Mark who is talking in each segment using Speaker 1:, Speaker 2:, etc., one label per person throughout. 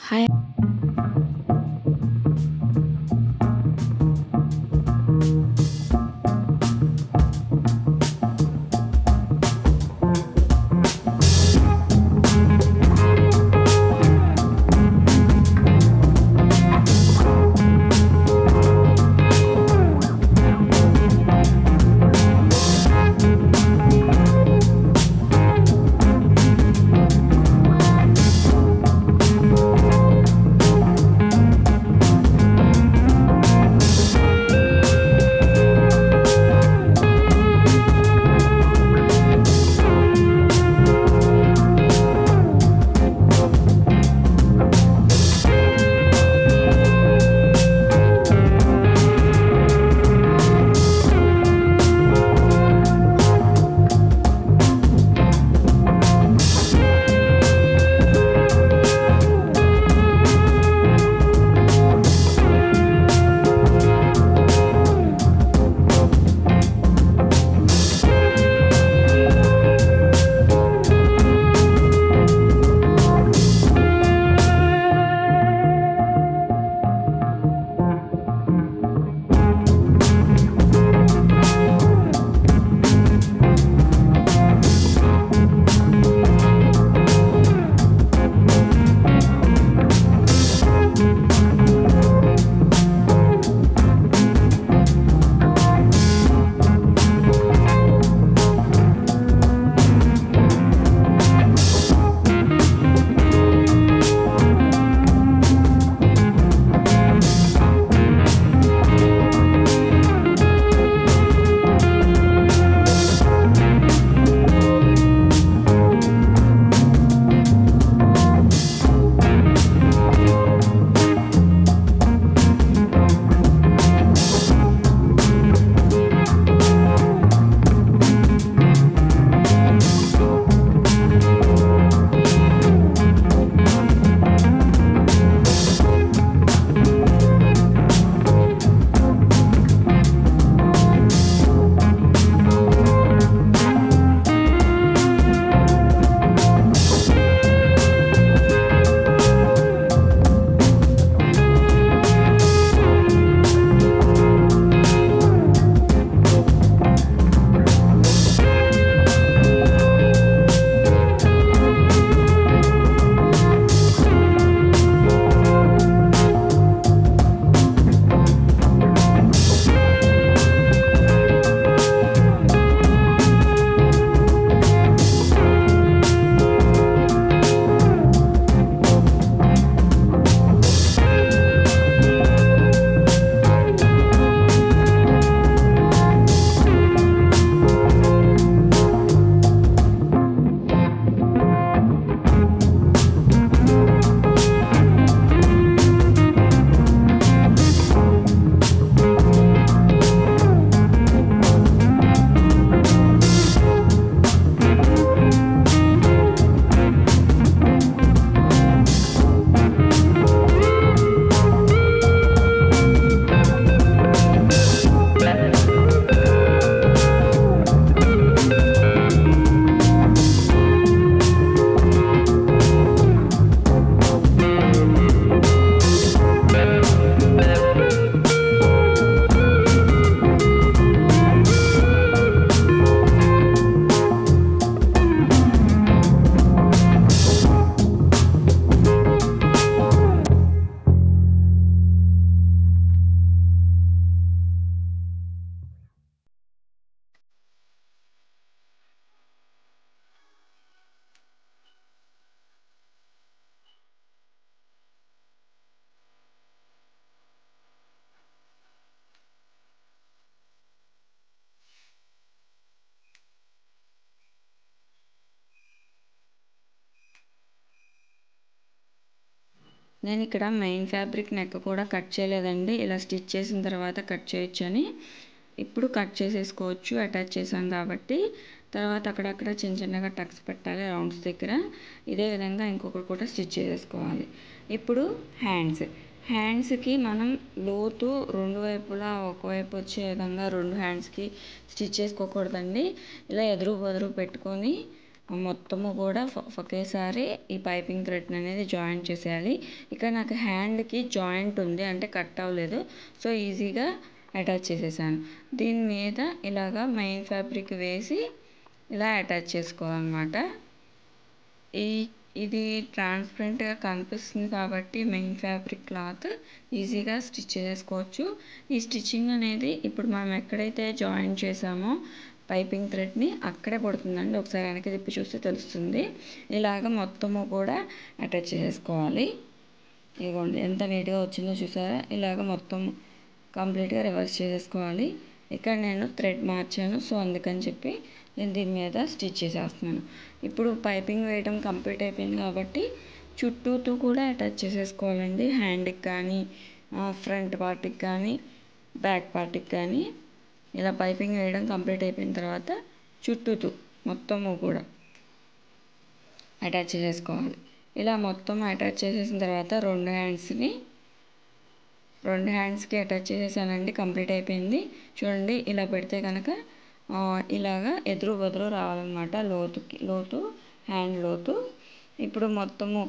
Speaker 1: Hi నేను ఇక్కడ main fabric neck కూడా కట్ చేయలేదండి. ఇలా స్టిచ్ చేసిన తర్వాత కట్ చేయొచ్చని ఇప్పుడు కట్ చేసేసుకోవచ్చు. అటాచ్ చేసాం కాబట్టి తర్వాత అక్కడక్కడ చిన్న చిన్నగా టక్స్ పెట్టాలి రౌండ్స్ దగ్గర. ఇదే విధంగా ఇంకొకటి కూడా స్టిచ్ చేసేసుకోవాలి. ఇప్పుడు హ్యాండ్స్కి మనం లోతు రెండు వైపులా ఒకవైపు వచ్చే విధంగా రెండు హ్యాండ్స్కి స్టిచ్ చేసుకోకూడదండి. ఇలా ఎదురు బదురు పెట్టుకొని మొత్తము కూడా ఒకేసారి ఈ పైపింగ్ థ్రెడ్ అనేది జాయింట్ చేసేయాలి. ఇక్కడ నాకు హ్యాండ్కి జాయింట్ ఉంది, అంటే కట్ అవ్వలేదు. సో ఈజీగా అటాచ్ చేసేసాను. దీని మీద ఇలాగా మెయిన్ ఫ్యాబ్రిక్ వేసి ఇలా అటాచ్ చేసుకోవాలన్నమాట. ఇది ట్రాన్స్పరెంట్గా కనిపిస్తుంది కాబట్టి మెయిన్ ఫ్యాబ్రిక్ క్లాత్ ఈజీగా స్టిచ్ చేసుకోవచ్చు. ఈ స్టిచ్చింగ్ అనేది ఇప్పుడు మనం ఎక్కడైతే జాయిన్ చేసామో పైపింగ్ థ్రెడ్ని అక్కడే పడుతుందండి. ఒకసారి వెనక్కి తిప్పి చూస్తే తెలుస్తుంది. ఇలాగ మొత్తము కూడా అటాచ్ చేసుకోవాలి. ఇదిగోండి ఎంత నీట్గా వచ్చిందో చూసారా. ఇలాగ మొత్తం కంప్లీట్గా రివర్స్ చేసేసుకోవాలి. ఇక్కడ నేను థ్రెడ్ మార్చాను, సో అందుకని చెప్పి నేను దీని మీద స్టిచ్ చేసేస్తున్నాను. ఇప్పుడు పైపింగ్ వేయడం కంప్లీట్ అయిపోయింది కాబట్టి చుట్టూతో కూడా అటాచ్ చేసేసుకోవాలండి. హ్యాండ్కి కానీ ఫ్రంట్ పార్ట్కి కానీ బ్యాక్ పార్ట్కి కానీ ఇలా పైపింగ్ వేయడం కంప్లీట్ అయిపోయిన తర్వాత చుట్టూతో మొత్తము కూడా అటాచ్ చేసేసుకోవాలి. ఇలా మొత్తం అటాచ్ చేసేసిన తర్వాత రెండు హ్యాండ్స్కి అటాచ్ చేసేసానండి. కంప్లీట్ అయిపోయింది. చూడండి ఇలా పెడితే కనుక ఇలాగా ఎదురు బదురు రావాలన్నమాట, లోతు హ్యాండ్ లోతు. ఇప్పుడు మొత్తము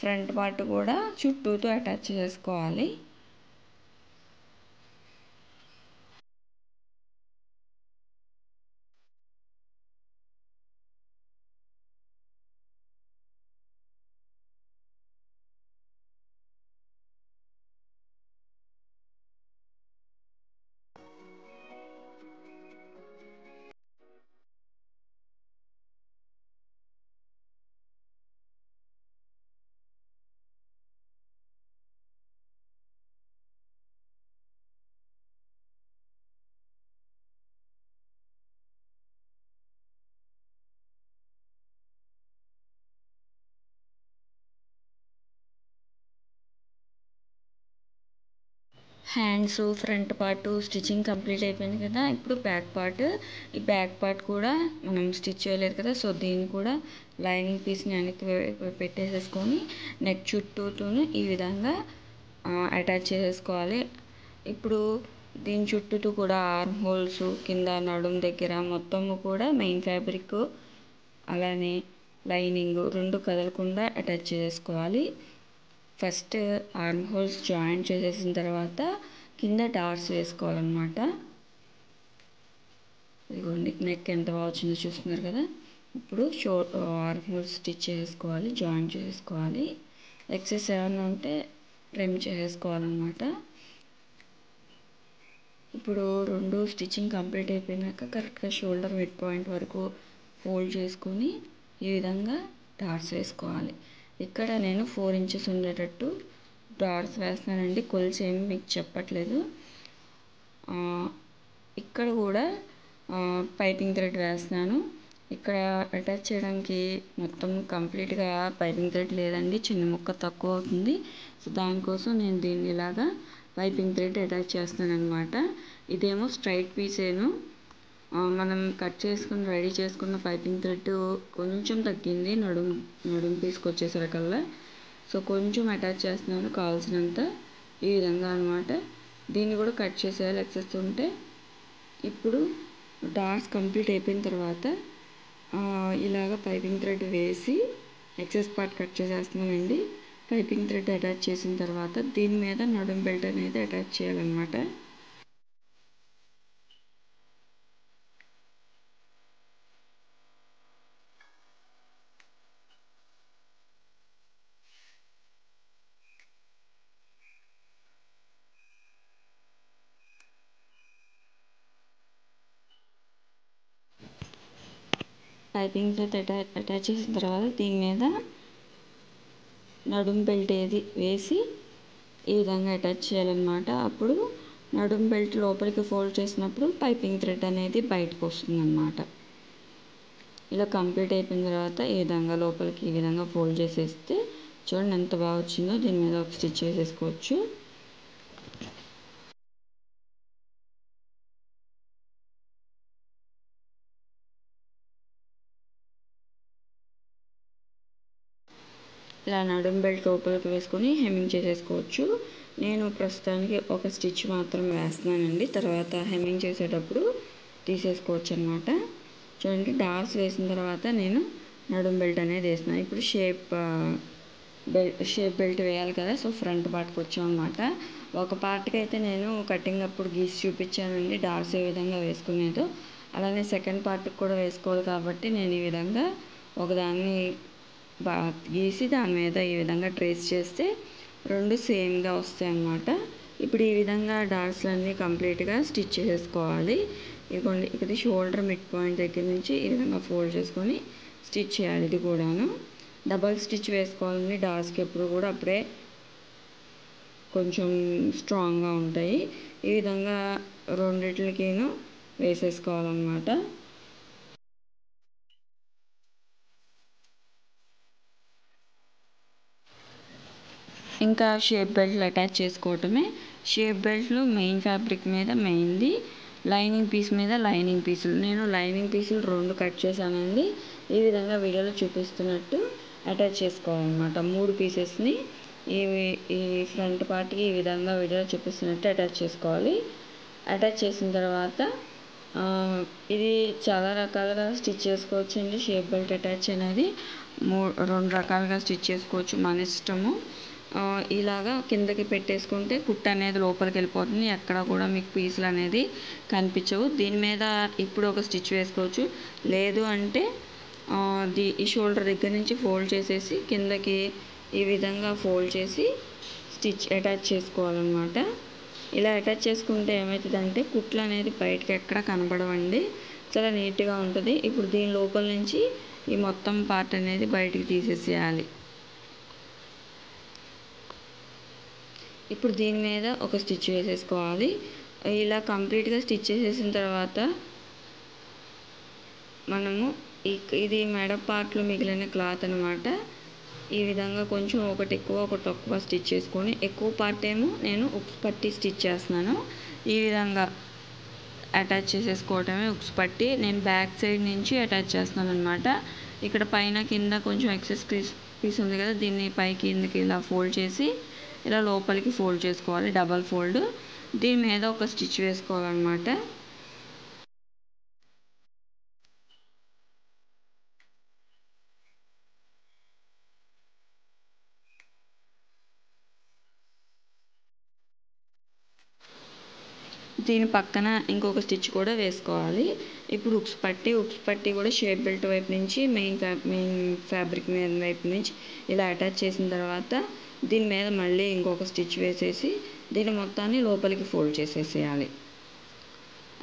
Speaker 1: ఫ్రంట్ పార్ట్ కూడా చుట్టూతో అటాచ్ చేసుకోవాలి. Hands front part stitching complete అయిపోయింది కదా. ఇప్పుడు ఈ బ్యాక్ పార్ట్ కూడా మనం స్టిచ్ చేయలేదు కదా, సో దీన్ని కూడా లైనింగ్ పీస్ని వెనక్కి పెట్టేసేసుకొని నెక్ చుట్టూతోనే ఈ విధంగా అటాచ్ చేసేసుకోవాలి. ఇప్పుడు దీని చుట్టూతో కూడా ఆర్మ్ హోల్స్ కింద నడుం దగ్గర మొత్తము కూడా మెయిన్ ఫ్యాబ్రిక్ అలానే లైనింగ్ రెండు కదలకుండా అటాచ్ చేసుకోవాలి. ఫస్ట్ ఆర్మ్ హోల్స్ జాయిన్ చేసేసిన తర్వాత కింద డాట్స్ వేసుకోవాలన్నమాట. ఇదిగోండి నెక్ ఎంత బాగా వచ్చిందో చూస్తున్నారు కదా. ఇప్పుడు ఆర్మ్ హోల్స్ స్టిచ్ చేసుకోవాలి, జాయిన్ చేసుకోవాలి. ఎక్సెస్ ఏమైనా ఉంటే ట్రిమ్ చేసుకోవాలన్నమాట. ఇప్పుడు రెండు స్టిచ్చింగ్ కంప్లీట్ అయిపోయినాక కరెక్ట్గా షోల్డర్ మిడ్ పాయింట్ వరకు ఫోల్డ్ చేసుకొని ఈ విధంగా డాట్స్ వేసుకోవాలి. ఇక్కడ నేను 4 ఇంచెస్ ఉండేటట్టు డాట్స్ వేస్తున్నానండి. కొలిసి ఏమి మీకు చెప్పట్లేదు. ఇక్కడ కూడా పైపింగ్ థ్రెడ్ వేస్తున్నాను. ఇక్కడ అటాచ్ చేయడానికి మొత్తం కంప్లీట్గా పైపింగ్ థ్రెడ్ లేదండి, చిన్న ముక్క తక్కువ అవుతుంది. సో దానికోసం నేను దీన్ని ఇలాగా పైపింగ్ థ్రెడ్ అటాచ్ చేస్తాను అనమాట. ఇదేమో స్ట్రైట్ పీసేను. మనం రెడీ చేసుకున్న పైపింగ్ థ్రెడ్ కొంచెం తగ్గింది నడుం పీస్కి వచ్చేసరికల్లా. సో కొంచెం అటాచ్ చేస్తున్నాను కావాల్సినంత, ఈ విధంగా అనమాట. దీన్ని కూడా కట్ చేసేయాలి ఎక్సెస్ ఉంటే. ఇప్పుడు డాట్స్ కంప్లీట్ అయిపోయిన తర్వాత ఇలాగ పైపింగ్ థ్రెడ్ వేసి ఎక్సెస్ పార్ట్ కట్ చేసేస్తున్నానండి. పైపింగ్ థ్రెడ్ అటాచ్ చేసిన తర్వాత దీని మీద నడుం బెల్ట్ అనేది అటాచ్ చేయాలన్నమాట. పైపింగ్ థ్రెడ్ అటాచ్ చేసిన తర్వాత దీని మీద నడుం బెల్ట్ వేసి ఈ విధంగా అటాచ్ చేయాలన్నమాట. అప్పుడు నడుం బెల్ట్ లోపలికి ఫోల్డ్ చేసినప్పుడు పైపింగ్ థ్రెడ్ అనేది బయటకు వస్తుంది అన్నమాట. ఇలా కంప్లీట్ అయిపోయిన తర్వాత ఈ విధంగా లోపలికి ఈ విధంగా ఫోల్డ్ చేసేస్తే చూడండి ఎంత బాగా వచ్చిందో. దీని మీద ఒక స్టిచ్ వేసేసుకోవచ్చు. ఇలా నడుం బెల్ట్ లోపలికి వేసుకొని హెమ్మింగ్ చేసేసుకోవచ్చు. నేను ప్రస్తుతానికి ఒక స్టిచ్ మాత్రం వేస్తున్నానండి, తర్వాత హెమ్మింగ్ చేసేటప్పుడు తీసేసుకోవచ్చు అనమాట. చూడండి డాట్స్ వేసిన తర్వాత నేను నడుం బెల్ట్ అనేది వేస్తున్నాను. ఇప్పుడు షేప్ బెల్ట్ వేయాలి కదా, సో ఫ్రంట్ పార్ట్కి వచ్చాం అనమాట. ఒక పార్ట్కి అయితే నేను కటింగ్ అప్పుడు గీసి చూపించానండి డాట్స్ ఏ విధంగా వేసుకునేదో. అలానే సెకండ్ పార్ట్కి కూడా వేసుకోవాలి కాబట్టి నేను ఈ విధంగా ఒకదాన్ని గీసి దాని మీద ఈ విధంగా ట్రేస్ చేస్తే రెండు సేమ్గా వస్తాయి అన్నమాట. ఇప్పుడు ఈ విధంగా డాట్స్లన్నీ కంప్లీట్గా స్టిచ్ చేసుకోవాలి. ఇదిగోండి, ఇది షోల్డర్ మిడ్ పాయింట్ దగ్గర నుంచి ఈ విధంగా ఫోల్డ్ చేసుకొని స్టిచ్ చేయాలి. ఇది కూడాను డబల్ స్టిచ్ వేసుకోవాలండి డాట్స్కి ఎప్పుడు కూడా, అప్పుడే కొంచెం స్ట్రాంగ్గా ఉంటాయి. ఈ విధంగా రెండిట్లకిను వేసేసుకోవాలన్నమాట. ఇంకా షేప్ బెల్ట్లు అటాచ్ చేసుకోవటమే. షేప్ బెల్ట్లు మెయిన్ ఫ్యాబ్రిక్ మీద మెయిన్ది, లైనింగ్ పీస్ మీద లైనింగ్ పీసులు. నేను లైనింగ్ పీసులు 2 కట్ చేశానండి. ఈ విధంగా వీడియోలో చూపిస్తున్నట్టు అటాచ్ చేసుకోవాలన్నమాట. 3 పీసెస్ని ఈ ఫ్రంట్ పార్ట్కి ఈ విధంగా వీడియోలో చూపిస్తున్నట్టు అటాచ్ చేసుకోవాలి. అటాచ్ చేసిన తర్వాత ఇది చాలా రకాలుగా స్టిచ్ చేసుకోవచ్చు అండి. షేప్ బెల్ట్ అటాచ్ అనేది 2 రకాలుగా స్టిచ్ చేసుకోవచ్చు, మన ఇష్టము. ఇలాగా కిందకి పెట్టేసుకుంటే కుట్ట అనేది లోపలికి వెళ్ళిపోతుంది, ఎక్కడ కూడా మీకు పీసులు అనేది కనిపించవు. దీని మీద ఇప్పుడు ఒక స్టిచ్ వేసుకోవచ్చు, లేదు అంటే ఈ షోల్డర్ దగ్గర నుంచి ఫోల్డ్ చేసేసి కిందకి ఈ విధంగా ఫోల్డ్ చేసి స్టిచ్ అటాచ్ చేసుకోవాలన్నమాట. ఇలా అటాచ్ చేసుకుంటే ఏమవుతుందంటే కుట్లు అనేది బయటకి ఎక్కడ కనబడవండి, చాలా నీట్గా ఉంటుంది. ఇప్పుడు దీని లోపల నుంచి ఈ మొత్తం పార్ట్ అనేది బయటికి తీసేసేయాలి. ఇప్పుడు దీని మీద ఒక స్టిచ్ వేసేసుకోవాలి. ఇలా కంప్లీట్గా స్టిచ్ చేసేసిన తర్వాత మనము ఇది మెడ పార్ట్లో మిగిలిన క్లాత్ అనమాట. ఈ విధంగా కొంచెం ఒకటి ఎక్కువ ఒకటి తక్కువ స్టిచ్ చేసుకొని, ఎక్కువ పార్ట్ ఏమో నేను ఉక్స్ పట్టి స్టిచ్ చేస్తున్నాను. ఈ విధంగా అటాచ్ చేసేసుకోవటమే ఉక్స్ పట్టి. నేను బ్యాక్ సైడ్ నుంచి అటాచ్ చేస్తున్నాను అనమాట. ఇక్కడ పైన కింద కొంచెం ఎక్సెస్ పీస్ ఉంది కదా, దీన్ని పైకి కిందకి ఇలా ఫోల్డ్ చేసి ఇలా లోపలికి ఫోల్డ్ చేసుకోవాలి, డబల్ ఫోల్డ్. దీని మీద ఒక స్టిచ్ వేసుకోవాలన్నమాట. దీని పక్కన ఇంకొక స్టిచ్ కూడా వేసుకోవాలి. ఇప్పుడు ఉక్స్ పట్టి కూడా షేప్ బెల్ట్ వైపు నుంచి మెయిన్ ఫ్యాబ్రిక్ మీద వైపు నుంచి ఇలా అటాచ్ చేసిన తర్వాత దీని మీద మళ్ళీ ఇంకొక స్టిచ్ వేసేసి దీని మొత్తాన్ని లోపలికి ఫోల్డ్ చేసేసేయాలి.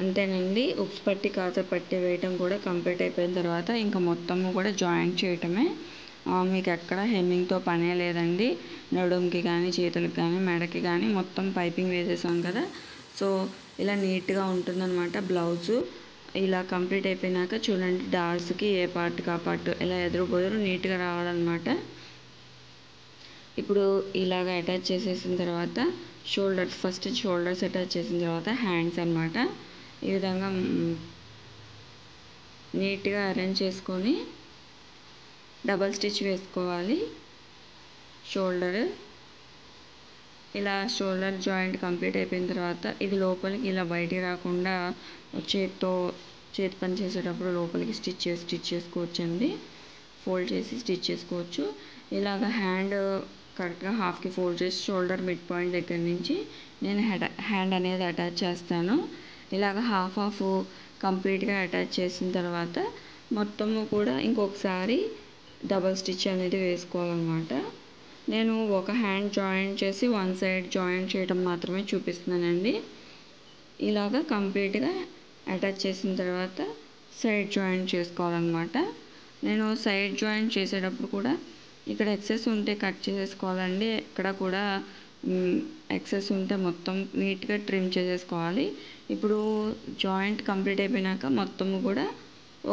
Speaker 1: అంతేనండి. ఉక్స్ పట్టి కాజా పట్టి వేయటం కూడా కంప్లీట్ అయిపోయిన తర్వాత ఇంకా మొత్తము కూడా జాయింట్ చేయటమే. మీకు ఎక్కడ హెమ్మింగ్తో పనే లేదండి. నడుముకి కానీ చేతులకి కానీ మెడకి కానీ మొత్తం పైపింగ్ వేసేసాం కదా, సో ఇలా నీట్గా ఉంటుందన్నమాట బ్లౌజు. ఇలా కంప్లీట్ అయిపోయినాక చూడండి, డాట్స్కి ఏ పార్ట్కి ఆ పార్ట్ ఇలా ఎదురు బొదురు నీట్గా రావాలన్నమాట. ఇప్పుడు ఇలాగ అటాచ్ చేసేసిన తర్వాత ఫస్ట్ షోల్డర్స్ అటాచ్ చేసిన తర్వాత హ్యాండ్స్ అనమాట. ఈ విధంగా నీట్గా అరేంజ్ చేసుకొని డబల్ స్టిచ్ వేసుకోవాలి. ఇలా షోల్డర్ జాయింట్ కంప్లీట్ అయిపోయిన తర్వాత ఇది లోపలికి ఇలా బయటికి రాకుండా చేతి పని చేసేటప్పుడు లోపలికి స్టిచ్ చేసుకోవచ్చండి. ఫోల్డ్ చేసి స్టిచ్ చేసుకోవచ్చు. ఇలాగ హ్యాండ్ కరెక్ట్గా హాఫ్కి ఫోల్డ్ చేసి షోల్డర్ మిడ్ పాయింట్ దగ్గర నుంచి నేను హ్యాండ్ అనేది అటాచ్ చేస్తాను. ఇలాగ హాఫ్ కంప్లీట్గా అటాచ్ చేసిన తర్వాత మొత్తము కూడా ఇంకొకసారి డబల్ స్టిచ్ అనేది వేసుకోవాలన్నమాట. నేను ఒక హ్యాండ్ జాయింట్ చేసి వన్ సైడ్ జాయింట్ చేయడం మాత్రమే చూపిస్తున్నానండి. ఇలాగా కంప్లీట్గా అటాచ్ చేసిన తర్వాత సైడ్ జాయింట్ చేసుకోవాలన్నమాట. నేను సైడ్ జాయింట్ చేసేటప్పుడు కూడా ఇక్కడ ఎక్సెస్ ఉంటే కట్ చేసేసుకోవాలండి. ఇక్కడ కూడా ఎక్సెస్ ఉంటే మొత్తం నీట్గా ట్రిమ్ చేసేసుకోవాలి. ఇప్పుడు జాయింట్ కంప్లీట్ అయిపోయినాక మొత్తము కూడా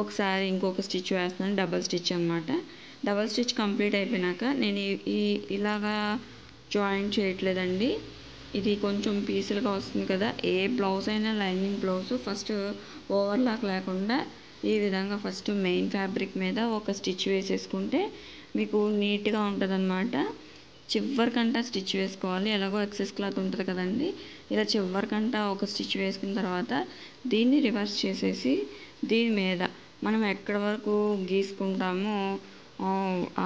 Speaker 1: ఒకసారి ఇంకొక స్టిచ్ వేస్తున్నాను, డబల్ స్టిచ్ అనమాట. డబల్ స్టిచ్ కంప్లీట్ అయిపోయినాక నేను ఇలాగా జాయింట్ చేయట్లేదండి. ఇది కొంచెం పీసులుగా వస్తుంది కదా, ఏ బ్లౌజ్ అయినా లైనింగ్ బ్లౌజ్ ఫస్ట్ ఓవర్లాక్ లేకుండా ఈ విధంగా ఫస్ట్ మెయిన్ ఫ్యాబ్రిక్ మీద ఒక స్టిచ్ వేసేసుకుంటే మీకు నీట్గా ఉంటుంది అన్నమాట. చివరికంట స్టిచ్ వేసుకోవాలి. ఎలాగో ఎక్సెస్ క్లాత్ ఉంటుంది కదండి, ఇలా చివరికంట ఒక స్టిచ్ వేసుకున్న తర్వాత దీన్ని రివర్స్ చేసేసి దీని మీద మనం ఎక్కడి వరకు గీసుకుంటామో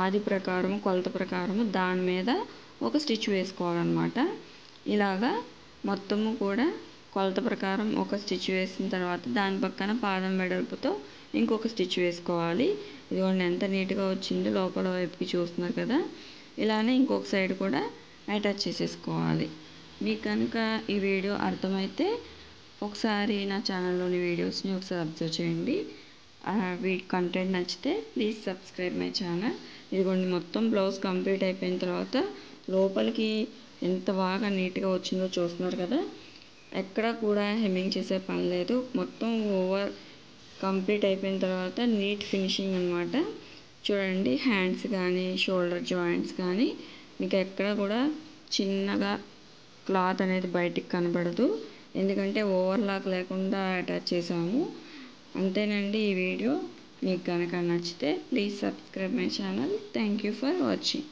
Speaker 1: ఆది ప్రకారం కొలత ప్రకారం దాని మీద ఒక స్టిచ్ వేసుకోవాలన్నమాట. ఇలాగా మొత్తము కూడా కొలత ప్రకారం ఒక స్టిచ్ వేసిన తర్వాత దాని పక్కన పాదం వెడల్పుతో ఇంకొక స్టిచ్ వేసుకోవాలి. ఇదిగోండి ఎంత నీట్గా వచ్చిందో, లోపల వైపుకి చూస్తున్నారు కదా. ఇలానే ఇంకొక సైడ్ కూడా అటాచ్ చేసేసుకోవాలి. మీకు కనుక ఈ వీడియో అర్థమైతే ఒకసారి నా ఛానల్లోని వీడియోస్ని ఒకసారి అబ్జర్వ్ చేయండి. కంటెంట్ నచ్చితే ప్లీజ్ సబ్స్క్రైబ్ మై ఛానల్. ఇదిగోండి మొత్తం బ్లౌజ్ కంప్లీట్ అయిపోయిన తర్వాత లోపలికి ఎంత బాగా నీట్గా వచ్చిందో చూస్తున్నారు కదా. ఎక్కడ కూడా హెమ్మింగ్ చేసే పని లేదు. మొత్తం ఓవర్ కంప్లీట్ అయిపోయిన తర్వాత నీట్ ఫినిషింగ్ అనమాట. చూడండి, హ్యాండ్స్ కానీ షోల్డర్ జాయింట్స్ కానీ మీకు ఎక్కడ కూడా చిన్నగా క్లాత్ అనేది బయటికి కనబడదు, ఎందుకంటే ఓవర్లాక్ లేకుండా అటాచ్ చేసాము. అంతేనండి ఈ వీడియో. మీకు కనుక నచ్చితే please subscribe my channel. Thank you for watching.